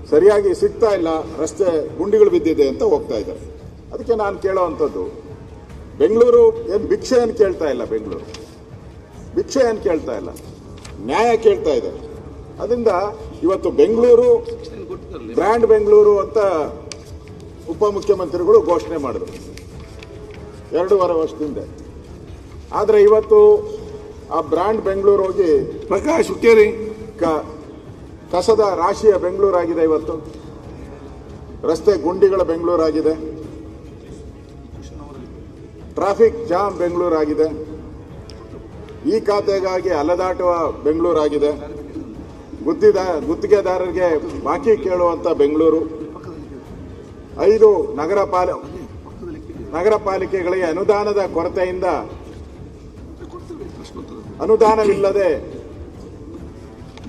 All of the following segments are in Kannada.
ಸರಿಯಾಗಿ ಸಿಗ್ತಾ ಇಲ್ಲ, ರಸ್ತೆ ಗುಂಡಿಗಳು ಬಿದ್ದಿದೆ ಅಂತ ಹೋಗ್ತಾ ಇದ್ದಾರೆ. ಅದಕ್ಕೆ ನಾನು ಕೇಳೋವಂಥದ್ದು, ಬೆಂಗಳೂರು ಏನು ಭಿಕ್ಷೆ ಏನು ಕೇಳ್ತಾ ಇಲ್ಲ, ಬೆಂಗಳೂರು ಭಿಕ್ಷೆ ಏನು ಕೇಳ್ತಾ ಇಲ್ಲ, ನ್ಯಾಯ ಕೇಳ್ತಾ ಇದೆ. ಅದರಿಂದ ಇವತ್ತು ಬೆಂಗಳೂರು ಬ್ರ್ಯಾಂಡ್ ಬೆಂಗಳೂರು ಅಂತ ಉಪಮುಖ್ಯಮಂತ್ರಿಗಳು ಘೋಷಣೆ ಮಾಡಿದ್ರು 2.5 ವರ್ಷದಿಂದ. ಆದರೆ ಇವತ್ತು ಆ ಬ್ರ್ಯಾಂಡ್ ಬೆಂಗಳೂರು ಹೋಗಿ ಪ್ರಕಾಶ್ ಹುಕ್ಕೇರಿ ಕಸದ ರಾಶಿಯ ಬೆಂಗಳೂರಾಗಿದೆ. ಇವತ್ತು ರಸ್ತೆ ಗುಂಡಿಗಳ ಬೆಂಗಳೂರಾಗಿದೆ, ಟ್ರಾಫಿಕ್ ಜಾಮ್ ಬೆಂಗಳೂರಾಗಿದೆ, ಈ ಖಾತೆಗಾಗಿ ಅಲೆದಾಟುವ ಬೆಂಗಳೂರಾಗಿದೆ, ಗುತ್ತಿಗೆದಾರರಿಗೆ ಬಾಕಿ ಕೇಳುವಂಥ ಬೆಂಗಳೂರು, 5 ನಗರ ಪಾಲಿಕೆಗಳಿಗೆ ಅನುದಾನದ ಕೊರತೆಯಿಂದ ಅನುದಾನವಿಲ್ಲದೆ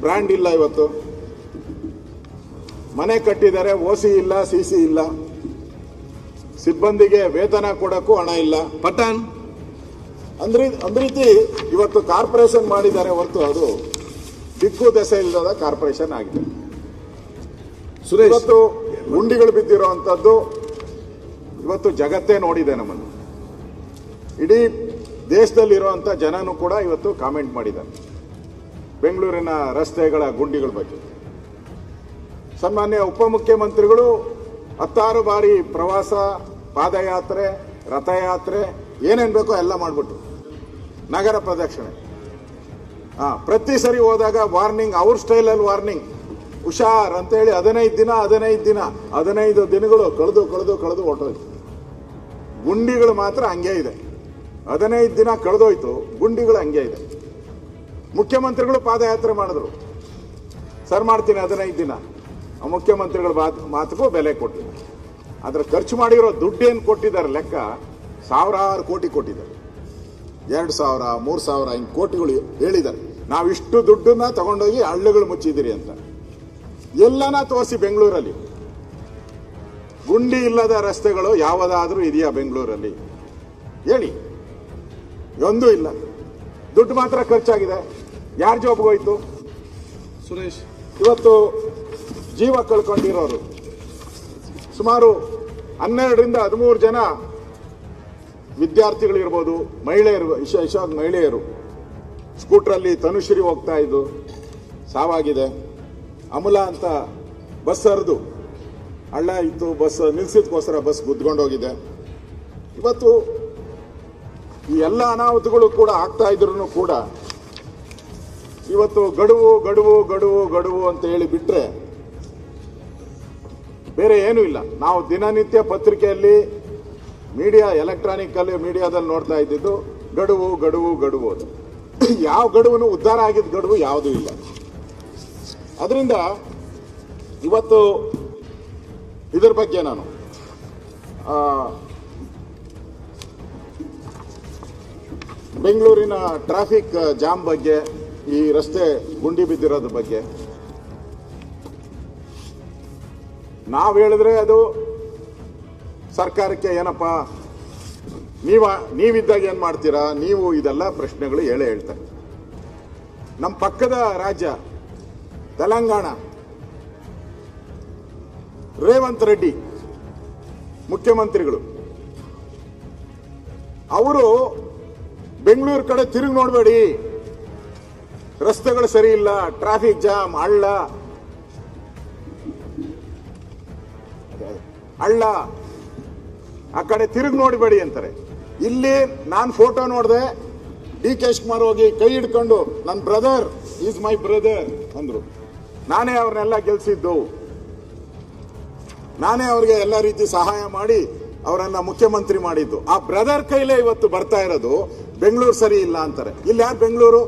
ಬ್ರ್ಯಾಂಡ್ ಇಲ್ಲ. ಇವತ್ತು ಮನೆ ಕಟ್ಟಿದರೆ ಓಸಿ ಇಲ್ಲ, ಸಿಸಿ ಇಲ್ಲ, ಸಿಬ್ಬಂದಿಗೆ ವೇತನ ಕೊಡಕ್ಕೂ ಹಣ ಇಲ್ಲ. ಪಠಾಣ್ ಅಂದ ರೀತಿ ಇವತ್ತು ಕಾರ್ಪೊರೇಷನ್ ಮಾಡಿದ್ದಾರೆ ಹೊರತು ಅದು ದಿಕ್ಕು ದೆಸೆ ಇಲ್ಲದ ಕಾರ್ಪೊರೇಷನ್ ಆಗಿದೆ. ಇವತ್ತು ಗುಂಡಿಗಳು ಬಿದ್ದಿರುವಂಥದ್ದು ಇವತ್ತು ಜಗತ್ತೇ ನೋಡಿದೆ. ನಮ್ಮನ್ನು ಇಡೀ ದೇಶದಲ್ಲಿರುವಂಥ ಜನನೂ ಕೂಡ ಇವತ್ತು ಕಾಮೆಂಟ್ ಮಾಡಿದ್ದಾರೆ ಬೆಂಗಳೂರಿನ ರಸ್ತೆಗಳ ಗುಂಡಿಗಳ ಬಗ್ಗೆ. ಸನ್ಮಾನ್ಯ ಉಪಮುಖ್ಯಮಂತ್ರಿಗಳು 10 ಬಾರಿ ಪ್ರವಾಸ, ಪಾದಯಾತ್ರೆ, ರಥಯಾತ್ರೆ ಏನೇನು ಬೇಕೋ ಎಲ್ಲ ಮಾಡಿಬಿಟ್ರು. ನಗರ ಪ್ರದಕ್ಷಿಣೆ ಪ್ರತಿ ಸರಿ ಹೋದಾಗ ವಾರ್ನಿಂಗ್, ಅವ್ರ ಸ್ಟೈಲಲ್ಲಿ ವಾರ್ನಿಂಗ್, ಹುಷಾರ್ ಅಂತೇಳಿ 15 ದಿನಗಳು ಕಳೆದು ಹೊರಟೋಯ್ತು. ಗುಂಡಿಗಳು ಮಾತ್ರ ಹಂಗೆ ಇದೆ. 15 ದಿನ ಕಳೆದೋಯ್ತು, ಗುಂಡಿಗಳು ಹಂಗೆ ಇದೆ. ಮುಖ್ಯಮಂತ್ರಿಗಳು ಪಾದಯಾತ್ರೆ ಮಾಡಿದ್ರು, ಸರ್ ಮಾಡ್ತೀನಿ 15 ದಿನ. ಮುಖ್ಯಮಂತ್ರಿಗಳ ಮಾತಿಗೂ ಬೆಲೆ ಕೊಟ್ಟಿಲ್ಲ. ಆದರೆ ಖರ್ಚು ಮಾಡಿರೋ ದುಡ್ಡೇನು ಕೊಟ್ಟಿದ್ದಾರೆ ಲೆಕ್ಕ, ಸಾವಿರಾರು ಕೋಟಿ ಕೊಟ್ಟಿದ್ದಾರೆ. 2,000, 3,000 ಹಿಂಗೆ ಕೋಟಿಗಳು ಹೇಳಿದ್ದಾರೆ. ನಾವು ಇಷ್ಟು ದುಡ್ಡನ್ನ ತಗೊಂಡೋಗಿ ಹಳ್ಳಿಗಳು ಮುಚ್ಚಿದಿರಿ ಅಂತ. ಎಲ್ಲನ ತೋರಿಸಿ ಬೆಂಗಳೂರಲ್ಲಿ ಗುಂಡಿ ಇಲ್ಲದ ರಸ್ತೆಗಳು ಯಾವುದಾದ್ರೂ ಇದೆಯಾ ಬೆಂಗಳೂರಲ್ಲಿ ಹೇಳಿ? ಒಂದೂ ಇಲ್ಲ. ದುಡ್ಡು ಮಾತ್ರ ಖರ್ಚಾಗಿದೆ. ಯಾರ ಜಾಬ್ಗೆ ಹೋಯ್ತು? ಸುರೇಶ್ ಇವತ್ತು ಜೀವ ಕಳ್ಕೊಂಡಿರೋರು ಸುಮಾರು 12ರಿಂದ 13 ಜನ ವಿದ್ಯಾರ್ಥಿಗಳಿರ್ಬೋದು, ಮಹಿಳೆಯರು, ವಿಶೇಷವಾಗಿ ಮಹಿಳೆಯರು ಸ್ಕೂಟ್ರಲ್ಲಿ ತನುಶ್ರೀ ಹೋಗ್ತಾ ಇದ್ದು ಸಾವಾಗಿದೆ. ಅಮಲಾ ಅಂತ ಬಸ್ ಹರಿದು ಹಳ್ಳ ಇತ್ತು, ಬಸ್ ನಿಲ್ಸಿದ್ಕೋಸ್ಕರ ಬಸ್ ಗುದ್ದುಕೊಂಡೋಗಿದೆ. ಇವತ್ತು ಈ ಎಲ್ಲ ಅನಾಹುತಗಳು ಕೂಡ ಆಗ್ತಾ ಇದ್ರು ಕೂಡ ಇವತ್ತು ಗಡುವು ಅಂತ ಹೇಳಿ ಬಿಟ್ರೆ ಬೇರೆ ಏನೂ ಇಲ್ಲ. ನಾವು ದಿನನಿತ್ಯ ಪತ್ರಿಕೆಯಲ್ಲಿ, ಎಲೆಕ್ಟ್ರಾನಿಕ್ ಅಲ್ಲಿ ಮೀಡಿಯಾದಲ್ಲಿ ನೋಡ್ತಾ ಇದ್ದಿದ್ದು ಗಡುವು ಅದು. ಯಾವ ಗಡುವು ಉದ್ಧಾರ ಆಗಿದ್ದ ಗಡುವು ಯಾವುದೂ ಇಲ್ಲ. ಅದರಿಂದ ಇವತ್ತು ಇದರ ಬಗ್ಗೆ ನಾನು ಬೆಂಗಳೂರಿನ ಟ್ರಾಫಿಕ್ ಜಾಮ್ ಬಗ್ಗೆ, ಈ ರಸ್ತೆ ಗುಂಡಿ ಬಿದ್ದಿರೋದ್ರ ಬಗ್ಗೆ ನಾವು ಹೇಳಿದ್ರೆ ಅದು ಸರ್ಕಾರಕ್ಕೆ ಏನಪ್ಪ ನೀವಿದ್ದಾಗ ಏನು ಮಾಡ್ತೀರಾ ನೀವು, ಇದೆಲ್ಲ ಪ್ರಶ್ನೆಗಳು ಹೇಳ್ತಾರೆ. ನಮ್ಮ ಪಕ್ಕದ ರಾಜ್ಯ ತೆಲಂಗಾಣ, ರೇವಂತ್ ರೆಡ್ಡಿ ಮುಖ್ಯಮಂತ್ರಿಗಳು, ಅವರು ಬೆಂಗಳೂರು ಕಡೆ ತಿರುಗಿ ನೋಡಬೇಡಿ, ರಸ್ತೆಗಳು ಸರಿ ಇಲ್ಲ, ಟ್ರಾಫಿಕ್ ಜಾಮ್, ಹಳ್ಳ ಆ ಕಡೆ ತಿರುಗಿ ನೋಡಬೇಡಿ ಅಂತಾರೆ. ಇಲ್ಲಿ ನಾನು ಫೋಟೋ ನೋಡಿದೆ, ಡಿ.ಕೆ. ಶಿವಕುಮಾರ್ ಹೋಗಿ ಕೈ ಹಿಡ್ಕೊಂಡು ನನ್ನ ಬ್ರದರ್ ಈಸ್ ಮೈ ಬ್ರದರ್ ಅಂದ್ರು. ನಾನೇ ಅವ್ರನ್ನೆಲ್ಲ ಗೆಲ್ಸಿದ್ದು, ನಾನೇ ಅವ್ರಿಗೆ ಎಲ್ಲ ರೀತಿ ಸಹಾಯ ಮಾಡಿ ಅವರನ್ನ ಮುಖ್ಯಮಂತ್ರಿ ಮಾಡಿದ್ದು. ಆ ಬ್ರದರ್ ಕೈಲೇ ಇವತ್ತು ಬರ್ತಾ ಇರೋದು ಬೆಂಗಳೂರು ಸರಿ ಇಲ್ಲ ಅಂತಾರೆ. ಇಲ್ಲಿ ಯಾರು ಬೆಂಗಳೂರು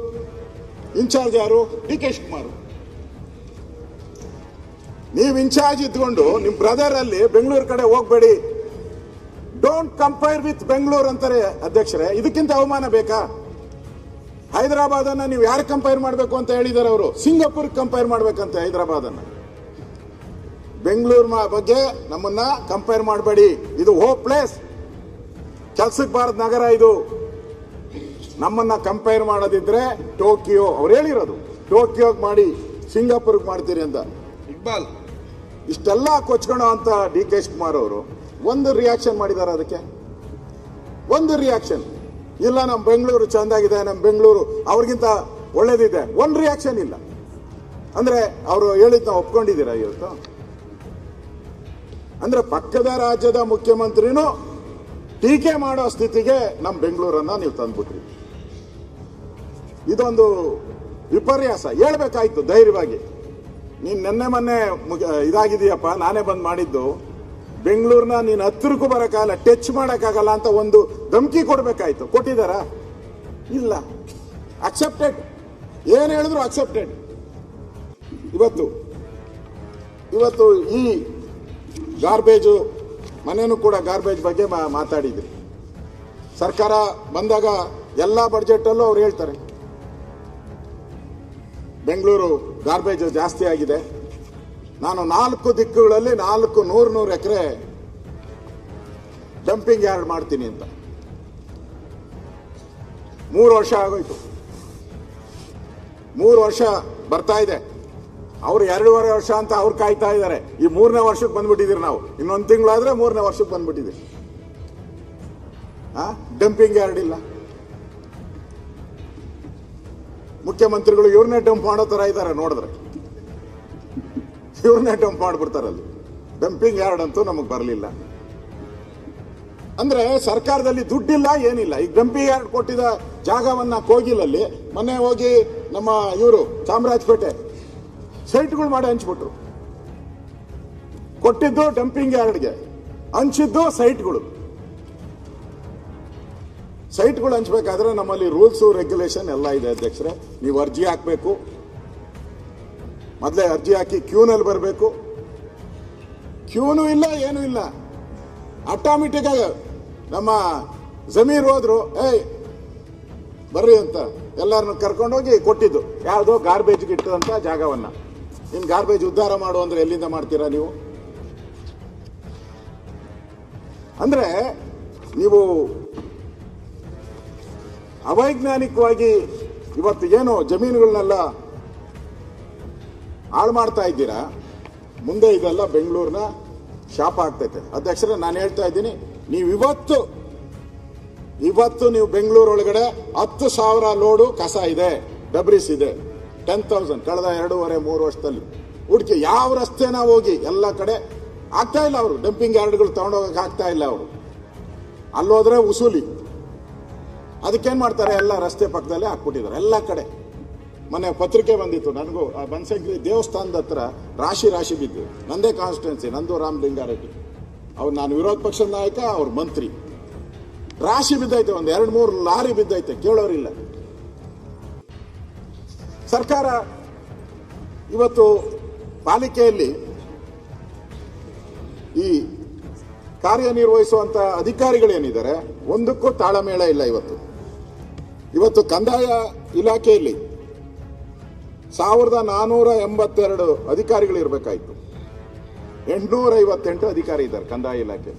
ಇನ್ಚಾರ್ಜ್? ಯಾರು? ಡಿ.ಕೆ. ಶಿವಕುಮಾರ್. ನೀವು ಇನ್ಚಾರ್ಜ್ ಇದ್ಕೊಂಡು ನಿಮ್ ಬ್ರದರ್ ಅಲ್ಲಿ ಬೆಂಗಳೂರು ಕಡೆ ಹೋಗ್ಬೇಡಿ, ಡೋಂಟ್ ಕಂಪೇರ್ ವಿತ್ ಬೆಂಗಳೂರು ಅಂತಾರೆ ಅಧ್ಯಕ್ಷರೇ. ಇದಕ್ಕಿಂತ ಅವಮಾನ ಬೇಕಾ? ಹೈದರಾಬಾದ್ ಅನ್ನ ನೀವು ಯಾರು ಕಂಪೇರ್ ಮಾಡಬೇಕು ಅಂತ ಹೇಳಿದ್ದಾರೆ ಅವರು? ಸಿಂಗಾಪುರ್ ಕಂಪೇರ್ ಮಾಡ್ಬೇಕಂತೆ ಹೈದರಾಬಾದ್ ಅನ್ನ. ಬೆಂಗಳೂರು ಬಗ್ಗೆ ನಮ್ಮನ್ನ ಕಂಪೇರ್ ಮಾಡಬೇಡಿ, ಇದು ಹೋಪ್ ಪ್ಲೇಸ್, ಕೆಲ್ಸಕ್ಕೆ ಬಾರದ ನಗರ ಇದು. ನಮ್ಮನ್ನ ಕಂಪೇರ್ ಮಾಡೋದಿದ್ರೆ ಟೋಕಿಯೋ, ಅವ್ರು ಹೇಳಿರೋದು ಟೋಕಿಯೋಗೆ ಮಾಡಿ, ಸಿಂಗಾಪುರ್ಗೆ ಮಾಡ್ತೀರಿ ಅಂತ. ಇಕ್ಬಾಲ್ ಇಷ್ಟೆಲ್ಲ ಕೊಚ್ಕೊಳ್ಳೋ ಅಂತ ಡಿ ಕೆ ಶಿವಕುಮಾರ್ ಅವರು ಒಂದು ರಿಯಾಕ್ಷನ್ ಮಾಡಿದ್ದಾರೆ. ಅದಕ್ಕೆ ಒಂದು ರಿಯಾಕ್ಷನ್ ಇಲ್ಲ. ನಮ್ಮ ಬೆಂಗಳೂರು ಚೆಂದಾಗಿದೆ, ನಮ್ಮ ಬೆಂಗಳೂರು ಅವ್ರಿಗಿಂತ ಒಳ್ಳೇದಿದೆ, ಒಂದು ರಿಯಾಕ್ಷನ್ ಇಲ್ಲ. ಅಂದ್ರೆ ಅವರು ಹೇಳಿದ್ ನಾವು ಒಪ್ಕೊಂಡಿದ್ದೀರಾ ಇವತ್ತು? ಅಂದ್ರೆ ಪಕ್ಕದ ರಾಜ್ಯದ ಮುಖ್ಯಮಂತ್ರಿನೂ ಟೀಕೆ ಮಾಡೋ ಸ್ಥಿತಿಗೆ ನಮ್ಮ ಬೆಂಗಳೂರನ್ನ ನೀವು ತಂದ್ಬಿಟ್ರಿ. ಇದೊಂದು ವಿಪರ್ಯಾಸ. ಹೇಳ್ಬೇಕಾಯ್ತು ಧೈರ್ಯವಾಗಿ, ನೀನ್ ನೆನ್ನೆ ಮೊನ್ನೆ ಇದಾಗಿದೆಯಪ್ಪ, ನಾನೇ ಬಂದ್ ಮಾಡಿದ್ದು, ಬೆಂಗಳೂರನ್ನ ನೀನು ಹತ್ತಿರಕ್ಕೂ ಬರೋಕ್ಕಾಗಲ್ಲ, ಟಚ್ ಮಾಡೋಕ್ಕಾಗಲ್ಲ ಅಂತ ಒಂದು ಧಮಕಿ ಕೊಡ್ಬೇಕಾಯ್ತು. ಕೊಟ್ಟಿದ್ದಾರಾ? ಇಲ್ಲ. ಅಕ್ಸೆಪ್ಟೆಡ್. ಏನು ಹೇಳಿದ್ರು ಅಕ್ಸೆಪ್ಟೆಡ್. ಇವತ್ತು ಈ ಗಾರ್ಬೇಜು ಮನೇನೂ ಕೂಡ ಗಾರ್ಬೇಜ್ ಬಗ್ಗೆ ಮಾತಾಡಿದ್ರಿ. ಸರ್ಕಾರ ಬಂದಾಗ ಎಲ್ಲ ಬಡ್ಜೆಟಲ್ಲೂ ಅವ್ರು ಹೇಳ್ತಾರೆ ಬೆಂಗಳೂರು ಗಾರ್ಬೇಜ್ ಜಾಸ್ತಿ ಆಗಿದೆ, ನಾನು 4 ದಿಕ್ಕುಗಳಲ್ಲಿ 400 ಎಕರೆ ಡಂಪಿಂಗ್ ಯಾರ್ಡ್ ಮಾಡ್ತೀನಿ ಅಂತ. 3 ವರ್ಷ ಆಗೋಯ್ತು. 3 ವರ್ಷ ಬರ್ತಾ ಇದೆ. ಅವ್ರು 2.5 ವರ್ಷ ಅಂತ ಅವ್ರು ಕಾಯ್ತಾ ಇದ್ದಾರೆ. ಈ 3ನೇ ವರ್ಷಕ್ಕೆ ಬಂದ್ಬಿಟ್ಟಿದ್ದೀರಿ ನಾವು. ಇನ್ನೊಂದು ತಿಂಗಳಾದ್ರೆ 3ನೇ ವರ್ಷಕ್ಕೆ ಬಂದ್ಬಿಟ್ಟಿದ್ದೀರಿ. ಡಂಪಿಂಗ್ ಯಾರ್ಡ್ ಇಲ್ಲ. ಮುಖ್ಯಮಂತ್ರಿಗಳು ಇವ್ರನ್ನೇ ಡಂಪ್ ಮಾಡೋ ತರ ಇದ್ದಾರೆ ನೋಡಿದ್ರೆ. ಇವ್ರನ್ನೇ ಡಂಪ್ ಮಾಡ್ಬಿಡ್ತಾರಲ್ಲಿ. ಡಂಪಿಂಗ್ ಯಾರ್ಡ್ ಅಂತೂ ನಮಗೆ ಬರಲಿಲ್ಲ. ಅಂದ್ರೆ ಸರ್ಕಾರದಲ್ಲಿ ದುಡ್ಡಿಲ್ಲ, ಏನಿಲ್ಲ. ಈಗ ಡಂಪಿಂಗ್ ಯಾರ್ಡ್ ಕೊಟ್ಟಿದ್ದ ಜಾಗವನ್ನ ಕೋಗಿಲಲ್ಲಿ ಮೊನ್ನೆ ಹೋಗಿ ನಮ್ಮ ಇವರು ಚಾಮರಾಜಪೇಟೆ ಸೈಟ್ಗಳು ಮಾಡಿ ಹಂಚ್ಬಿಟ್ರು. ಕೊಟ್ಟಿದ್ದು ಡಂಪಿಂಗ್ ಯಾರ್ಡ್ಗೆ, ಹಂಚಿದ್ದು ಸೈಟ್ಗಳು ಹಂಚ್ಬೇಕಾದ್ರೆ ನಮ್ಮಲ್ಲಿ ರೂಲ್ಸು ರೆಗ್ಯುಲೇಷನ್ ಎಲ್ಲ ಇದೆ ಅಧ್ಯಕ್ಷರೇ. ನೀವು ಅರ್ಜಿ ಹಾಕಬೇಕು, ಮೊದಲೇ ಅರ್ಜಿ ಹಾಕಿ ಕ್ಯೂನಲ್ಲಿ ಬರಬೇಕು. ಕ್ಯೂನು ಇಲ್ಲ, ಏನೂ ಇಲ್ಲ. ಆಟೋಮೆಟಿಕ್ ಆಗಿ ನಮ್ಮ ಜಮೀರ್ ಹೋದ್ರು, ಬರ್ರಿ ಅಂತ ಎಲ್ಲರನ್ನು ಕರ್ಕೊಂಡೋಗಿ ಕೊಟ್ಟಿದ್ದು. ಯಾವುದೋ ಗಾರ್ಬೇಜ್ ಇಟ್ಟಂತ ಜಾಗವನ್ನ. ಇನ್ನು ಗಾರ್ಬೇಜ್ ಉದ್ಧಾರ ಮಾಡು ಅಂದ್ರೆ ಎಲ್ಲಿಂದ ಮಾಡ್ತೀರಾ ನೀವು? ಅಂದ್ರೆ ನೀವು ಅವೈಜ್ಞಾನಿಕವಾಗಿ ಇವತ್ತು ಏನು ಜಮೀನುಗಳನ್ನೆಲ್ಲ ಹಾಳು ಮಾಡ್ತಾ ಇದ್ದೀರಾ. ಮುಂದೆ ಇದೆಲ್ಲ ಬೆಂಗಳೂರಿನ ಶಾಪ ಆಗ್ತೈತೆ. ಅಧ್ಯಕ್ಷರೇ, ನಾನು ಹೇಳ್ತಾ ಇದ್ದೀನಿ, ನೀವು ಇವತ್ತು ನೀವು ಬೆಂಗಳೂರು ಒಳಗಡೆ 10,000 ಲೋಡು ಕಸ ಇದೆ, ಡಬ್ರಿಸ್ ಇದೆ. 10,000 ಕಳೆದ 2.5-3 ವರ್ಷದಲ್ಲಿ ಹುಡುಕಿ ಯಾವ ರಸ್ತೆನ ಹೋಗಿ ಎಲ್ಲ ಕಡೆ ಆಗ್ತಾ ಇಲ್ಲ. ಅವರು ಡಂಪಿಂಗ್ ಯಾರ್ಡ್ಗಳು ತಗೊಂಡೋಗಕ್ಕೆ ಆಗ್ತಾ ಇಲ್ಲ. ಅವರು ಅಲ್ಲೋದ್ರೆ ಉಸೂಲಿ. ಅದಕ್ಕೇನ್ ಮಾಡ್ತಾರೆ, ಎಲ್ಲ ರಸ್ತೆ ಪಕ್ಕದಲ್ಲೇ ಹಾಕ್ಬಿಟ್ಟಿದ್ದಾರೆ ಎಲ್ಲ ಕಡೆ. ಮೊನ್ನೆ ಪತ್ರಿಕೆ ಬಂದಿತ್ತು ನನಗೂ, ಬನಶಂಕರಿ ದೇವಸ್ಥಾನದ ಹತ್ರ ರಾಶಿ ಬಿದ್ದು. ನಂದೇ ಕಾನ್ಸ್ಟಿಟ್ಯೂನ್ಸಿ, ನಂದು ರಾಮಲಿಂಗಾರೆಡ್ಡಿ. ನಾನು ವಿರೋಧ ಪಕ್ಷದ ನಾಯಕ, ಅವ್ರ ಮಂತ್ರಿ. ರಾಶಿ ಬಿದ್ದೈತೆ, ಒಂದು 2-3 ಲಾರಿ ಬಿದ್ದೈತೆ, ಕೇಳೋರಿಲ್ಲ. ಸರ್ಕಾರ ಇವತ್ತು ಪಾಲಿಕೆಯಲ್ಲಿ ಈ ಕಾರ್ಯನಿರ್ವಹಿಸುವಂತ ಅಧಿಕಾರಿಗಳೇನಿದ್ದಾರೆ ಒಂದಕ್ಕೂ ತಾಳಮೇಳ ಇಲ್ಲ. ಇವತ್ತು ಕಂದಾಯ ಇಲಾಖೆಯಲ್ಲಿ 1482 ಅಧಿಕಾರಿಗಳು ಇರಬೇಕಾಯಿತು. 858 ಅಧಿಕಾರಿ ಇದ್ದಾರೆ ಕಂದಾಯ ಇಲಾಖೆ.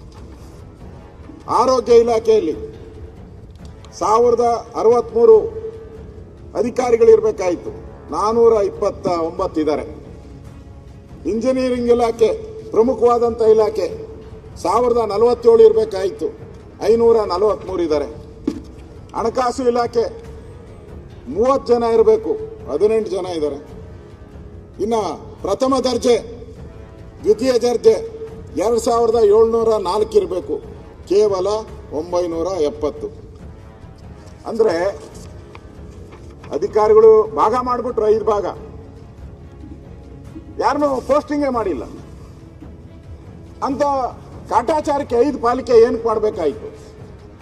ಆರೋಗ್ಯ ಇಲಾಖೆಯಲ್ಲಿ 1063 ಅಧಿಕಾರಿಗಳು ಇರಬೇಕಾಯಿತು, 429 ಇದ್ದಾರೆ. ಇಂಜಿನಿಯರಿಂಗ್ ಇಲಾಖೆ ಪ್ರಮುಖವಾದಂಥ ಇಲಾಖೆ 1047 ಇರಬೇಕಾಯಿತು, 543 ಇದ್ದಾರೆ. ಹಣಕಾಸು ಇಲಾಖೆ 30 ಜನ ಇರಬೇಕು, 18 ಜನ ಇದ್ದಾರೆ. ಇನ್ನು ಪ್ರಥಮ ದರ್ಜೆ ದ್ವಿತೀಯ ದರ್ಜೆ 2704 ಇರಬೇಕು, ಕೇವಲ 970. ಅಂದ್ರೆ ಅಧಿಕಾರಿಗಳು ಭಾಗ ಮಾಡಿಬಿಟ್ರು, 5 ಭಾಗ. ಯಾರನ್ನೂ ಪೋಸ್ಟಿಂಗೇ ಮಾಡಿಲ್ಲ ಅಂತ ಕಾಟಾಚಾರಕ್ಕೆ 5 ಪಾಲಿಕೆ ಏನಕ್ಕೆ ಮಾಡಬೇಕಾಯಿತು?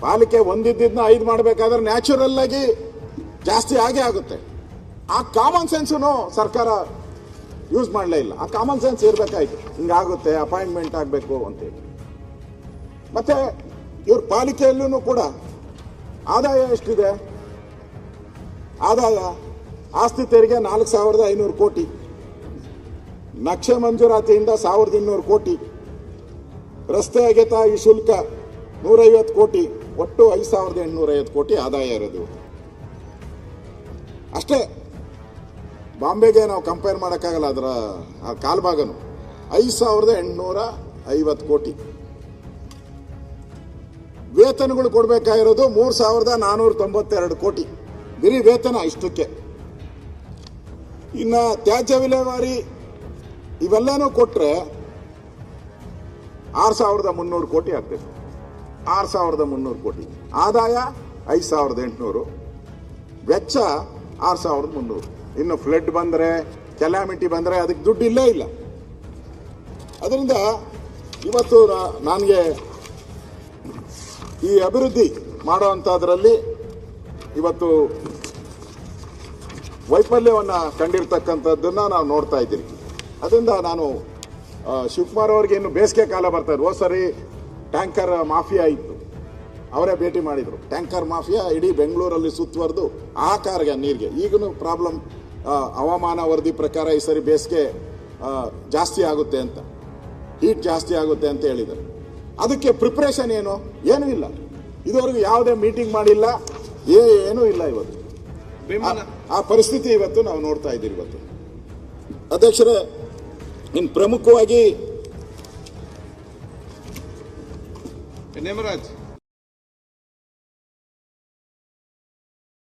ಪಾಲಿಕೆ ಒಂದಿದ್ದನ್ನ 5 ಮಾಡಬೇಕಾದ್ರೆ ನ್ಯಾಚುರಲ್ ಆಗಿ ಜಾಸ್ತಿ ಆಗೇ ಆಗುತ್ತೆ. ಆ ಕಾಮನ್ ಸೆನ್ಸನ್ನು ಸರ್ಕಾರ ಯೂಸ್ ಮಾಡಲೇ ಇಲ್ಲ. ಆ ಕಾಮನ್ ಸೆನ್ಸ್ ಇರಬೇಕಾಯ್ತು, ಹಿಂಗಾಗುತ್ತೆ, ಅಪಾಯಿಂಟ್ಮೆಂಟ್ ಆಗಬೇಕು ಅಂತೇಳಿ. ಮತ್ತೆ ಇವ್ರ ಪಾಲಿಕೆಯಲ್ಲೂ ಕೂಡ ಆದಾಯ ಎಷ್ಟಿದೆ? ಆದಾಯ ಆಸ್ತಿ ತೆರಿಗೆ 4500 ಕೋಟಿ, ನಕ್ಷೆ ಮಂಜೂರಾತಿಯಿಂದ 1200 ಕೋಟಿ, ರಸ್ತೆ ಅಗೆತ ಈ ಶುಲ್ಕ 150 ಕೋಟಿ, ಒಟ್ಟು 5850 ಕೋಟಿ ಆದಾಯ ಇರೋದು. ಅಷ್ಟೇ. ಬಾಂಬೆಗೆ ನಾವು ಕಂಪೇರ್ ಮಾಡೋಕ್ಕಾಗಲ್ಲ ಅದರ ಕಾಲ್ಭಾಗನು. 5,850 ಕೋಟಿ. ವೇತನಗಳು ಕೊಡಬೇಕಾಗಿರೋದು 3,492 ಕೋಟಿ. ಬರೀ ವೇತನ ಇಷ್ಟಕ್ಕೆ. ಇನ್ನು ತ್ಯಾಜ್ಯ ವಿಲೇವಾರಿ ಇವೆಲ್ಲನೂ ಕೊಟ್ಟರೆ 6,300 ಕೋಟಿ ಆಗ್ತದೆ. 6,300 ಕೋಟಿ. ಆದಾಯ 5,800, ವೆಚ್ಚ 6,300. ಇನ್ನು ಫ್ಲಡ್ ಬಂದರೆ, ಕೆಲಾಮಿಟಿ ಬಂದರೆ ಅದಕ್ಕೆ ದುಡ್ಡು ಇಲ್ಲೇ ಇಲ್ಲ. ಅದರಿಂದ ಇವತ್ತು ನನಗೆ ಈ ಅಭಿವೃದ್ಧಿ ಮಾಡುವಂಥದ್ರಲ್ಲಿ ಇವತ್ತು ವೈಫಲ್ಯವನ್ನು ಕಂಡಿರ್ತಕ್ಕಂಥದ್ದನ್ನು ನಾವು ನೋಡ್ತಾ ಇದ್ದೀವಿ. ಅದರಿಂದ ನಾನು ಶಿವಕುಮಾರ್ ಅವರಿಗೆ ಇನ್ನು ಬೇಸಿಗೆ ಕಾಲ ಬರ್ತಾ ಇದೆ. ಹೋದ ಸರಿ ಟ್ಯಾಂಕರ್ ಮಾಫಿಯಾ ಇತ್ತು, ಅವರೇ ಭೇಟಿ ಮಾಡಿದರು. ಟ್ಯಾಂಕರ್ ಮಾಫಿಯಾ ಇಡೀ ಬೆಂಗಳೂರಲ್ಲಿ ಸುತ್ತುವರೆದು ಆಹಾಕಾರಗೆ ನೀರಿಗೆ. ಈಗಲೂ ಪ್ರಾಬ್ಲಮ್, ಹವಾಮಾನ ವರದಿ ಪ್ರಕಾರ ಈ ಸರಿ ಬೇಸಿಗೆ ಜಾಸ್ತಿ ಆಗುತ್ತೆ ಅಂತ, ಹೀಟ್ ಜಾಸ್ತಿ ಆಗುತ್ತೆ ಅಂತ ಹೇಳಿದ್ದಾರೆ. ಅದಕ್ಕೆ ಪ್ರಿಪ್ರೇಷನ್ ಏನೂ ಇಲ್ಲ. ಇದುವರೆಗೂ ಯಾವುದೇ ಮೀಟಿಂಗ್ ಮಾಡಿಲ್ಲ, ಏನೂ ಇಲ್ಲ. ಇವತ್ತು ಆ ಪರಿಸ್ಥಿತಿ ಇವತ್ತು ನಾವು ನೋಡ್ತಾ ಇದ್ದೀವಿ. ಇವತ್ತು ಅಧ್ಯಕ್ಷರೇ, ಇನ್ನು ಪ್ರಮುಖವಾಗಿ ನೇಮರಾಜ್